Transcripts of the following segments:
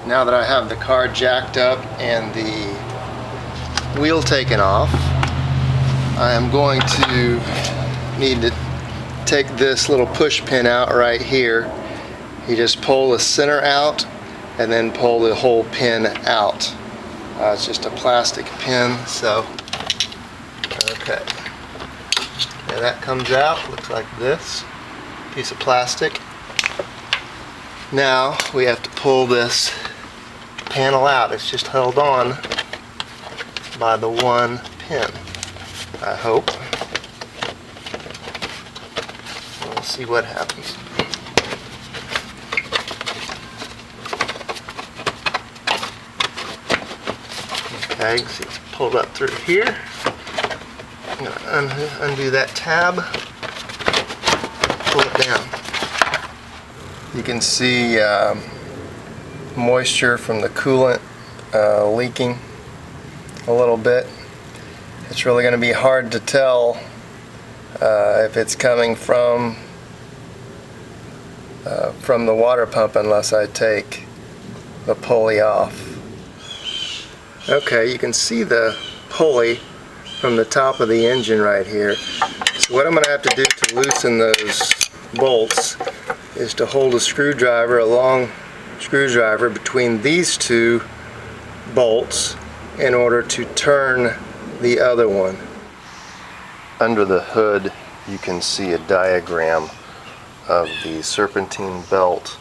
Now that I have the car jacked up and the wheel taken off, I am going to need to take this little push pin out right here. You just pull the center out and then pull the whole pin out. It's just a plastic pin, so okay. And that comes out, looks like this piece of plastic. Now we have to pull this panel out. It's just held on by the one pin, I hope. We'll see what happens. Okay, you can see it's pulled up through here. I'm going to undo that tab, pull it down. You can see moisture from the coolant leaking a little bit. It's really going to be hard to tell if it's coming from the water pump unless I take the pulley off. Okay, you can see the pulley from the top of the engine right here. So what I'm going to have to do to loosen those bolts is to hold a screwdriver, a long screwdriver, between these two bolts in order to turn the other one. Under the hood you can see a diagram of the serpentine belt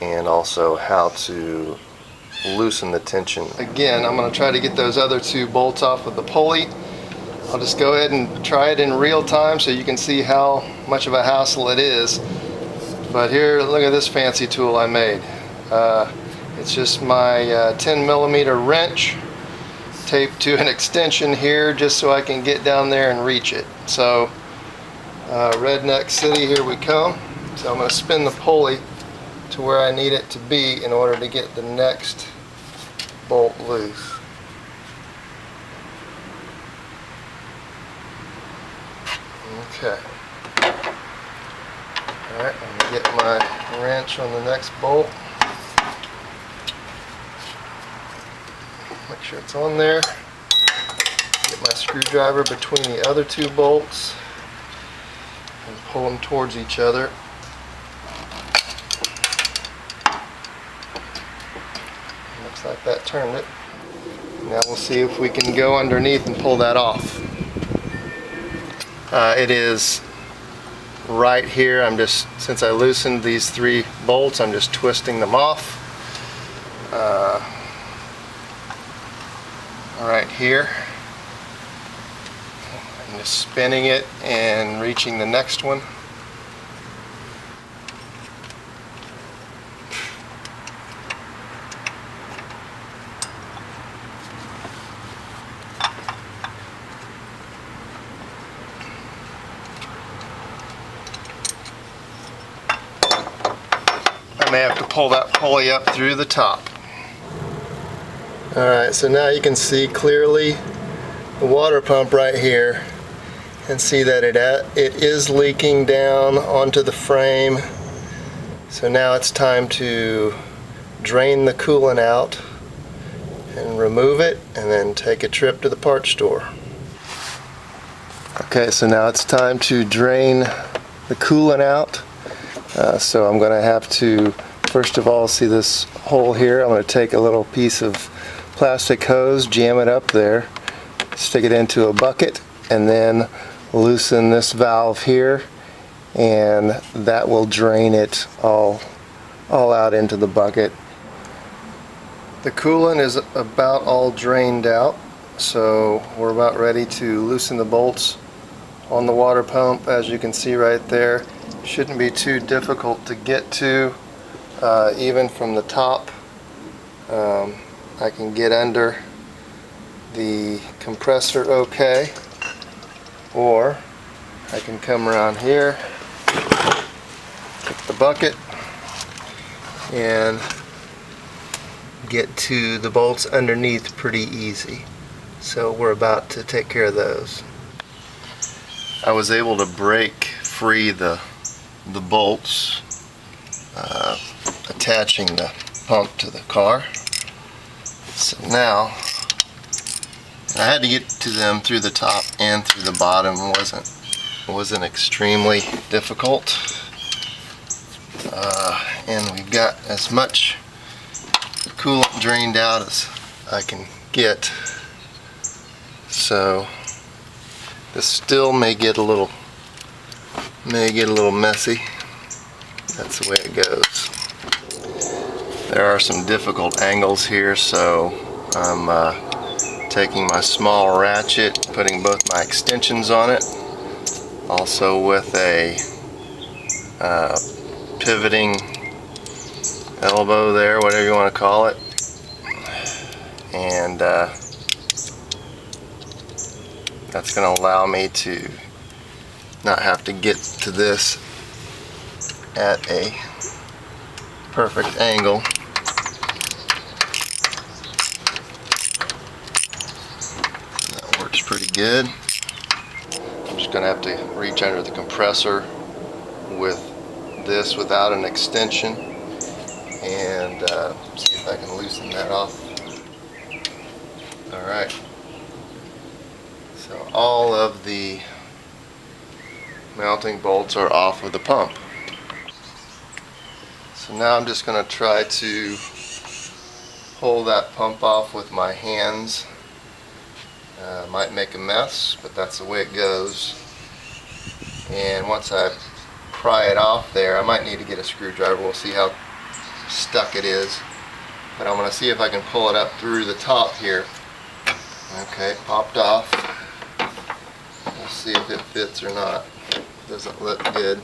and also how to loosen the tension. Again, I'm going to try to get those other two bolts off of the pulley. I'll just go ahead and try it in real time so you can see how much of a hassle it is. But here, look at this fancy tool I made. It's just my 10mm wrench taped to an extension here just so I can get down there and reach it. So Redneck City, here we come. So I'm going to spin the pulley to where I need it to be in order to get the next bolt loose. Okay. Alright, I'm going to get my wrench on the next bolt. Make sure it's on there. Get my screwdriver between the other two bolts and pull them towards each other. Looks like that turned it. Now we'll see if we can go underneath and pull that off. It is right here. Since I loosened these three bolts, I'm just twisting them off. Right here. I'm just spinning it and reaching the next one. I may have to pull that pulley up through the top. Alright, so now you can see clearly the water pump right here and see that it is leaking down onto the frame. So now it's time to drain the coolant out and remove it and then take a trip to the parts store. Okay, so now it's time to drain the coolant out. So I'm going to have to, first of all, see this hole here. I'm going to take a little piece of plastic hose, jam it up there, stick it into a bucket, and then loosen this valve here, and that will drain it all out into the bucket. The coolant is about all drained out, so we're about ready to loosen the bolts on the water pump. As you can see right there, shouldn't be too difficult to get to, even from the top. I can get under the compressor okay, or I can come around here, pick the bucket, and get to the bolts underneath pretty easy. So we're about to take care of those. I was able to break free the bolts, attaching the pump to the car. So now, I had to get to them through the top and through the bottom. It wasn't extremely difficult. And we've got as much coolant drained out as I can get. So this still may get a little messy. That's the way it goes. There are some difficult angles here, so I'm taking my small ratchet, putting both my extensions on it, also with a pivoting elbow there, whatever you want to call it, and that's going to allow me to not have to get to this at a perfect angle. That works pretty good. I'm just going to have to reach under the compressor with this without an extension and see if I can loosen that off. Alright, so all of the mounting bolts are off of the pump. So now I'm just going to try to pull that pump off with my hands. Might make a mess, but that's the way it goes. And once I pry it off there, I might need to get a screwdriver. We'll see how stuck it is. But I'm going to see if I can pull it up through the top here. Okay, popped off. We'll see if it fits or not. Doesn't look good.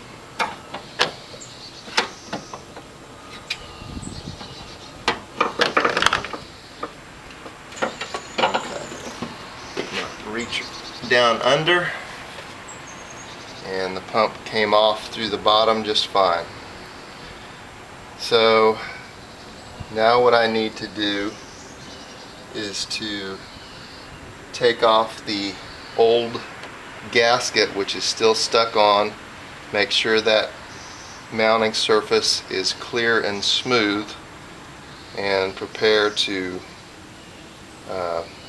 Reach down under, and the pump came off through the bottom just fine. So now what I need to do is to take off the old gasket, which is still stuck on, make sure that mounting surface is clear and smooth, and prepare to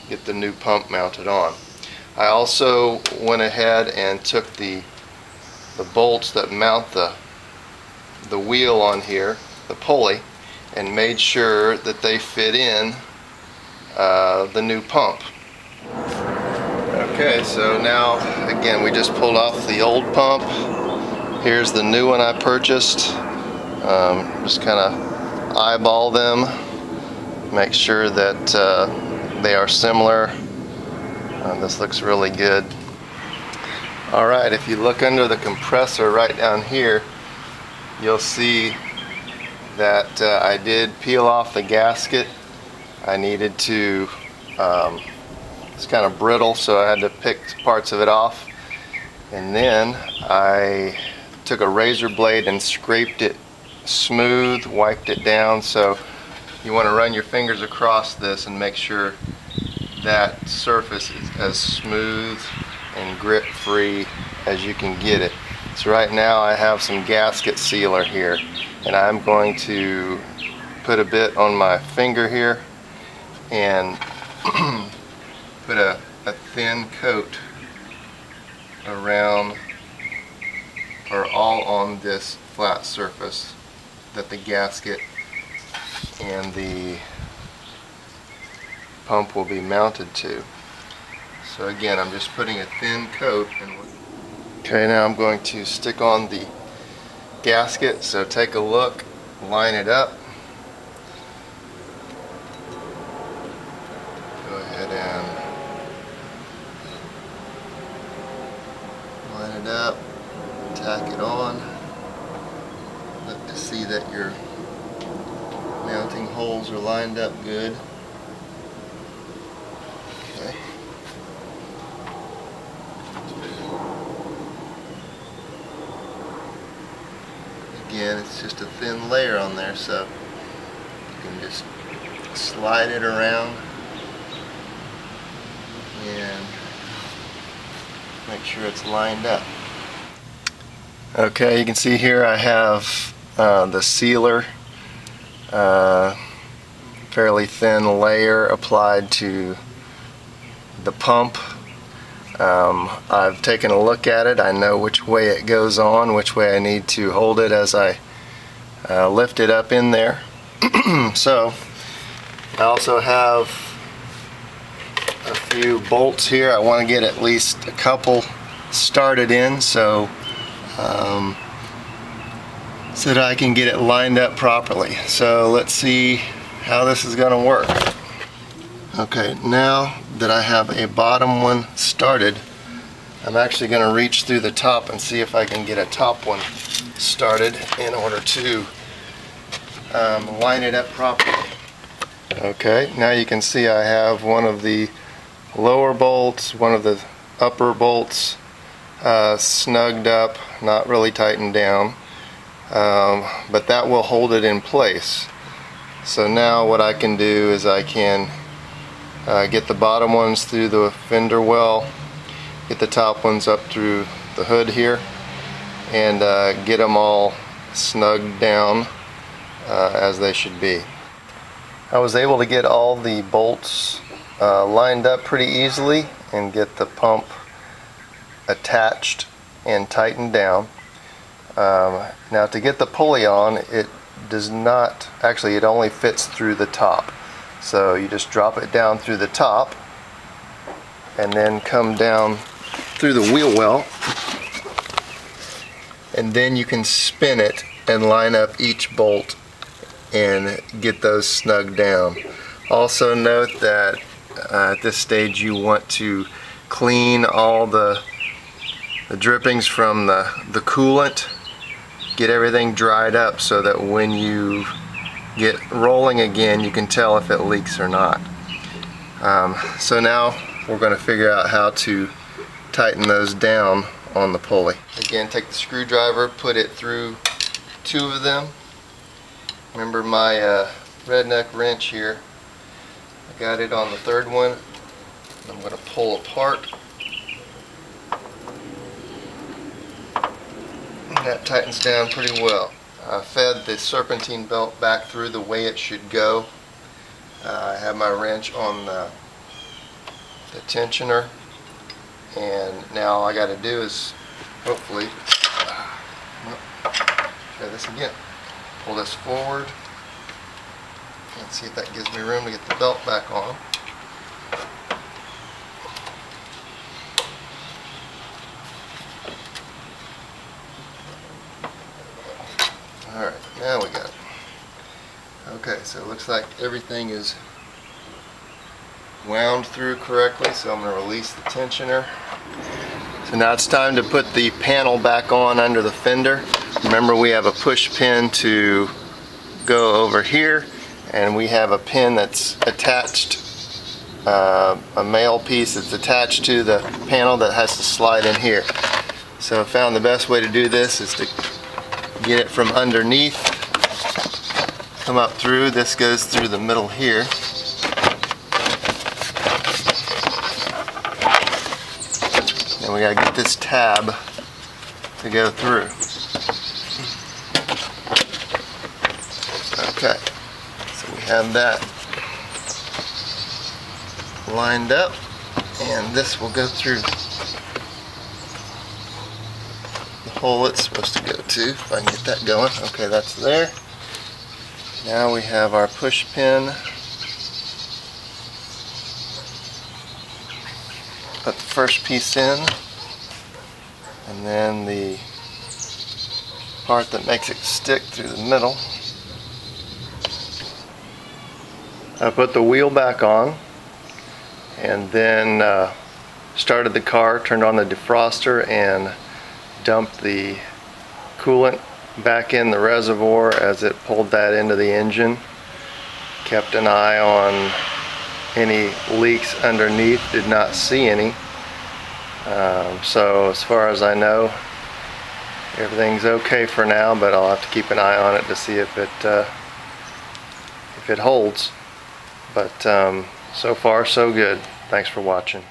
get the new pump mounted on. I also went ahead and took the bolts that mount the wheel on here, the pulley, and made sure that they fit in the new pump. Okay, so now again we just pulled off the old pump. Here's the new one I purchased. Just kind of eyeball them, make sure that they are similar. This looks really good. Alright, if you look under the compressor right down here, you'll see that I did peel off the gasket. I needed to, it's kind of brittle, so I had to pick parts of it off. And then I took a razor blade and scraped it smooth, wiped it down. So you want to run your fingers across this and make sure that surface is as smooth and grit free as you can get it. So right now I have some gasket sealer here, and I'm going to put a bit on my finger here and put a thin coat around, or all on this flat surface that the gasket and the pump will be mounted to. So again, I'm just putting a thin coat. Okay, now I'm going to stick on the gasket. So take a look, line it up. Go ahead and line it up, tack it on. Look to see that your mounting holes are lined up good. Again, it's just a thin layer on there, so you can just slide it around and make sure it's lined up. Okay, you can see here I have the sealer fairly thin layer applied to the pump. I've taken a look at it. I know which way it goes on, which way I need to hold it as I lift it up in there. So I also have a few bolts here. I want to get at least a couple started in so that I can get it lined up properly. So let's see how this is going to work. Okay, now that I have a bottom one started, I'm actually going to reach through the top and see if I can get a top one started in order to line it up properly. Okay, now you can see I have one of the lower bolts, one of the upper bolts snugged up, not really tightened down, but that will hold it in place. So now what I can do is I can get the bottom ones through the fender well, get the top ones up through the hood here, and get them all snugged down as they should be. I was able to get all the bolts lined up pretty easily and get the pump attached and tightened down. Now to get the pulley on, it does not, actually it only fits through the top. So you just drop it down through the top and then come down through the wheel well, and then you can spin it and line up each bolt and get those snugged down. Also note that at this stage you want to clean all the drippings from the coolant, get everything dried up so that when you get rolling again you can tell if it leaks or not. So now we're going to figure out how to tighten those down on the pulley. Again, take the screwdriver, put it through two of them. Remember my redneck wrench here, I got it on the third one. I'm going to pull apart. And that tightens down pretty well. I fed the serpentine belt back through the way it should go. I have my wrench on the tensioner, and now all I got to do is hopefully try this again. Pull this forward and see if that gives me room to get the belt back on. Alright, now we got it. Okay, so it looks like everything is wound through correctly, so I'm going to release the tensioner. So now it's time to put the panel back on under the fender. Remember, we have a push pin to go over here, and we have a pin that's attached, a male piece that's attached to the panel that has to slide in here. So I found the best way to do this is to get it from underneath, come up through. This goes through the middle here. And we gotta get this tab to go through. Okay, so we have that lined up, and this will go through the hole it's supposed to go to, if I can get that going. Okay, that's there. Now we have our push pin. Put the first piece in, and then the part that makes it stick through the middle. I put the wheel back on, and then started the car, turned on the defroster, and dumped the coolant back in the reservoir as it pulled that into the engine. Kept an eye on any leaks underneath, did not see any. So as far as I know, everything's okay for now, but I'll have to keep an eye on it to see if it holds. But so far so good. Thanks for watching.